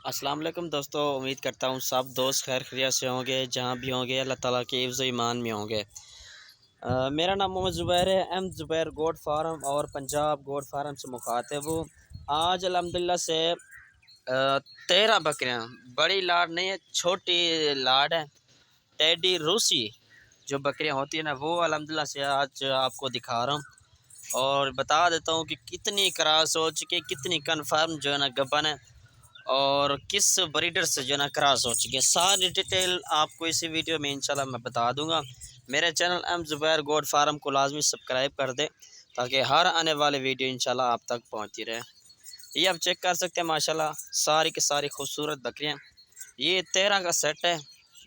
अस्सलाम वालेकुम दोस्तों, उम्मीद करता हूँ सब दोस्त खैर खैरियत से होंगे। जहाँ भी होंगे अल्लाह ताला के हिफ्ज़ ईमान में होंगे। मेरा नाम मोहम्मद ज़ुबैर है, एम ज़ुबैर गोट फार्म और पंजाब गोट फार्म से मुखातिब हूँ। आज अल्हम्दुलिल्लाह से 13 बकरियाँ, बड़ी लाड नहीं है, छोटी लाड है। टेडी रूसी जो बकरियाँ होती है ना, वो अल्हम्दुलिल्लाह से आज आपको दिखा रहा हूँ और बता देता हूँ कि कितनी क्रॉस हो चुकी है, कितनी कन्फर्म जो है ना गब्बन है और किस ब्रीडर से जो है ना क्रॉस हो चुकी है। सारी डिटेल आपको इसी वीडियो में इंशाल्लाह मैं बता दूंगा। मेरे channel M Zubair goat farm को लाजमी सब्सक्राइब कर दें ताकि हर आने वाले वीडियो इंशाल्लाह आप तक पहुंचती रहे। ये आप चेक कर सकते हैं, माशाल्लाह सारी की सारी खूबसूरत बकरियां। ये 13 का सेट है।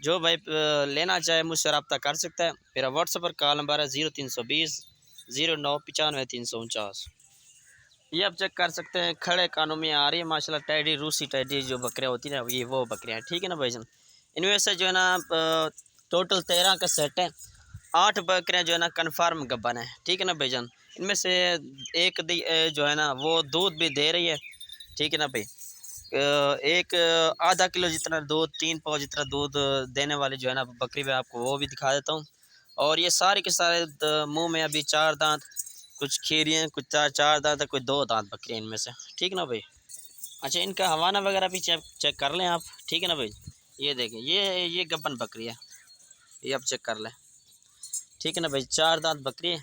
जो भाई लेना चाहे मुझसे रब्ता कर सकता है। मेरा व्हाट्सएप पर कॉल नंबर है 0320 09 95 349। ये आप चेक कर सकते हैं, खड़े कानों में आ रही है माशाल्लाह। टैडी रूसी टैडी जो बकरियाँ होती है ना, ये वो बकरियाँ हैं, ठीक है ना भाईजान। इनमें से जो है ना टोटल 13 का सेट है। 8 बकरियाँ जो है ना कन्फर्म गब्बन है, ठीक है ना भाईजान। इनमें से एक जो है ना वो दूध भी दे रही है, ठीक है ना भाई। एक आधा किलो जितना दूध, 3 पाव जितना दूध देने वाली जो है ना बकरी में आपको वो भी दिखा देता हूँ। और ये सारे के सारे मुंह में अभी 4 दांत, कुछ खीरियाँ, कुछ चार दांत, कोई 2 दांत बकरी इनमें से, ठीक है ना भाई। अच्छा, इनका हवाना वगैरह भी चेक चेक कर लें आप, ठीक है ना भाई। ये देखें, ये गब्बन बकरी है, ये आप चेक कर लें, ठीक है ना भाई। 4 दांत बकरी है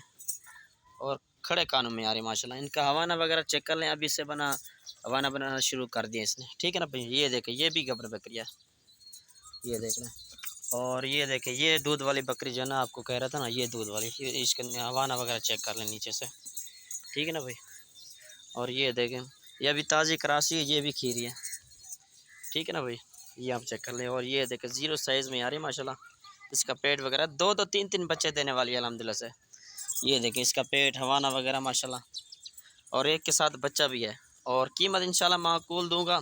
और खड़े कानों में आ रही माशाल्लाह। इनका हवाना वगैरह चेक कर लें, अभी से हवाना बनाना शुरू कर दिया इसने, ठीक है ना भाई। ये देखें, ये भी गब्बन बकरी है, ये देख लें। और ये देखें, ये दूध वाली बकरी जो है ना, आपको कह रहा था ना, ये दूध वाली, इसके हवाना वगैरह चेक कर लें नीचे से, ठीक है ना भाई। और ये देखें, ये अभी ताज़ी करासी है, ये भी खीरी है, ठीक है ना भाई। ये आप चेक कर लें। और ये देखें, ज़ीरो साइज़ में आ रही है माशाल्लाह। इसका पेट वगैरह दो दो तीन तीन बच्चे देने वाली है अल्हम्दुलिल्लाह से। ये देखें, इसका पेट, हवाना वगैरह माशाल्लाह, और एक के साथ बच्चा भी है। और कीमत इंशाल्लाह माकूल दूंगा।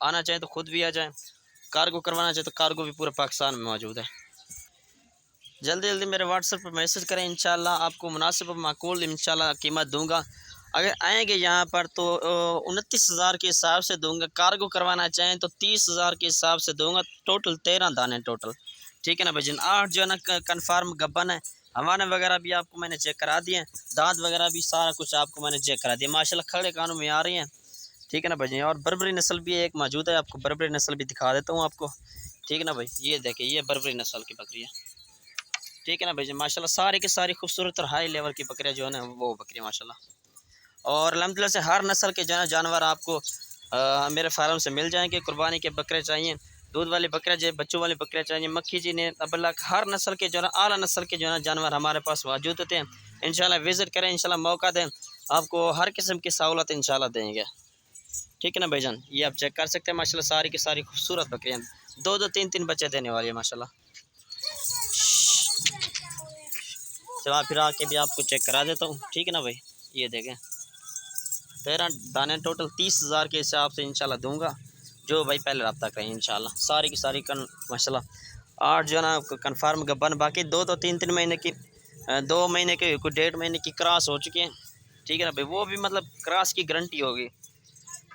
आना चाहे तो खुद भी आ जाए, कार्गो करवाना चाहे तो कार्गो भी पूरे पाकिस्तान में मौजूद है। जल्दी जल्दी मेरे व्हाट्सएप पर मैसेज करें, इंशाल्लाह आपको मुनासिब माकूल इंशाल्लाह कीमत दूंगा। अगर आएंगे यहाँ पर तो 29,000 के हिसाब से दूंगा। कार्गो करवाना चाहें तो 30,000 के हिसाब से दूंगा। टोटल 13 दाने टोटल, ठीक है ना भाईजान। 8 जो है ना कन्फर्म गब्बन है। हवाने वगैरह भी आपको मैंने चेक करा दिए, दांत वगैरह भी सारा कुछ आपको मैंने चेक करा दिया माशाल्लाह। खड़े कानों में आ रही हैं, ठीक है ना भाई। और बर्बरी नस्ल भी एक मौजूद है, आपको बर्बरी नस्ल भी दिखा देता हूँ आपको, ठीक है ना भाई। ये देखिए, ये बर्बरी नस्ल की बकरी है, ठीक है ना भाई। माशाल्लाह सारी की सारी खूबसूरत और हाई लेवल की बकरियाँ जो है ना, वो बकरी माशाल्लाह। और अल्हम्दुलिल्लाह से हर नस्ल के जो है जानवर आपको मेरे फार्म से मिल जाएंगे। कुर्बानी के बकरे चाहिए, दूध वाली बकरियाँ चाहिए, बच्चों वाली बकरियाँ चाहिए, मक्खी जी ने अब्ला, हर नस्ल के जो है आला नस्ल के जो है जानवर हमारे पास मौजूद होते हैं। इंशाल्लाह विज़िट करें, इंशाल्लाह मौका दें, आपको हर किस्म की सहूलत इंशाल्लाह देंगे, ठीक है ना भाईजान। ये आप चेक कर सकते हैं माशाल्लाह, सारी की सारी खूबसूरत बकरियाँ, दो दो तीन तीन बच्चे देने वाली है माशाल्लाह। चला फिर आके भी आपको चेक करा देता हूँ, ठीक है ना भाई। ये देखें, 13 दाने टोटल 30,000 के हिसाब से इंशाल्लाह दूंगा। जो भाई पहले रब्ता करें इंशाल्लाह। सारी की सारी माशाल्लाह 8 जो है ना कन्फर्म गब्बन, बाकी 2-3 महीने की, 2 महीने के, कोई 1.5 महीने की क्रॉस हो चुकी है, ठीक है ना भाई। वो भी मतलब क्रॉस की गारंटी होगी,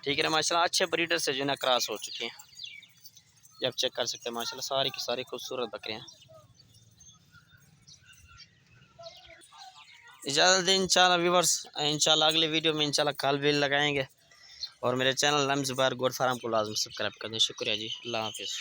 ठीक है ना माशाल्लाह। अच्छे ब्रीडर से जो है ना क्रॉस हो चुकी है। ये आप चेक कर सकते हैं माशाल्लाह, सारी की सारी खूबसूरत बकरियाँ। इजाज़त दें इंशाल्लाह व्यूवर्स, इंशाल्लाह अगले वीडियो में इंशाल्लाह कॉल भी लगाएंगे। और मेरे channel M Zubair goat farm को लाजमी सब्सक्राइब कर दें। शुक्रिया जी, अल्लाह हाफिज़।